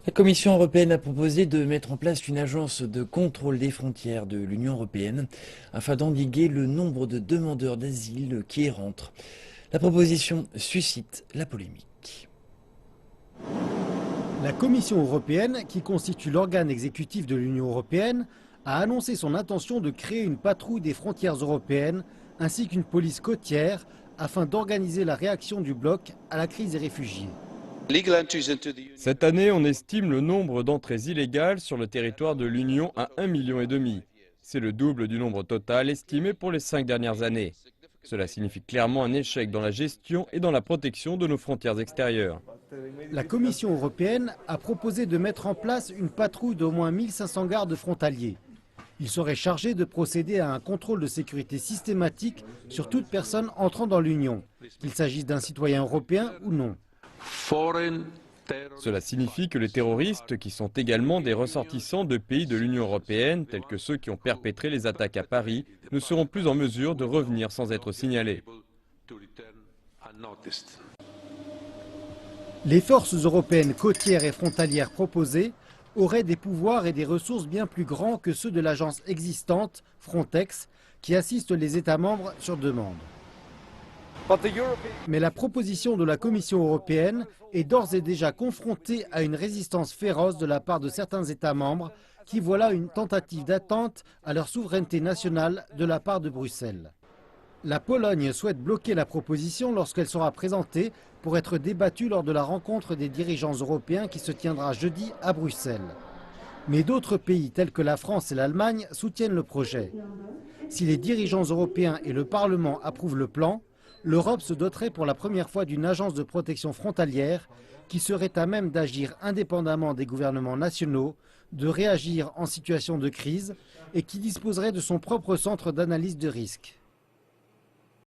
La Commission européenne a proposé de mettre en place une agence de contrôle des frontières de l'Union européenne afin d'endiguer le nombre de demandeurs d'asile qui y rentrent. La proposition suscite la polémique. La Commission européenne, qui constitue l'organe exécutif de l'Union européenne, a annoncé son intention de créer une patrouille des frontières européennes ainsi qu'une police côtière afin d'organiser la réaction du bloc à la crise des réfugiés. Cette année, on estime le nombre d'entrées illégales sur le territoire de l'Union à 1,5 million. C'est le double du nombre total estimé pour les 5 dernières années. Cela signifie clairement un échec dans la gestion et dans la protection de nos frontières extérieures. La Commission européenne a proposé de mettre en place une patrouille d'au moins 1500 gardes frontaliers. Ils seraient chargés de procéder à un contrôle de sécurité systématique sur toute personne entrant dans l'Union, qu'il s'agisse d'un citoyen européen ou non. Cela signifie que les terroristes, qui sont également des ressortissants de pays de l'Union européenne, tels que ceux qui ont perpétré les attaques à Paris, ne seront plus en mesure de revenir sans être signalés. Les forces européennes côtières et frontalières proposées auraient des pouvoirs et des ressources bien plus grands que ceux de l'agence existante, Frontex, qui assiste les États membres sur demande. Mais la proposition de la Commission européenne est d'ores et déjà confrontée à une résistance féroce de la part de certains États membres qui voient là une tentative d'atteinte à leur souveraineté nationale de la part de Bruxelles. La Pologne souhaite bloquer la proposition lorsqu'elle sera présentée pour être débattue lors de la rencontre des dirigeants européens qui se tiendra jeudi à Bruxelles. Mais d'autres pays tels que la France et l'Allemagne soutiennent le projet. Si les dirigeants européens et le Parlement approuvent le plan, l'Europe se doterait pour la première fois d'une agence de protection frontalière qui serait à même d'agir indépendamment des gouvernements nationaux, de réagir en situation de crise et qui disposerait de son propre centre d'analyse de risque.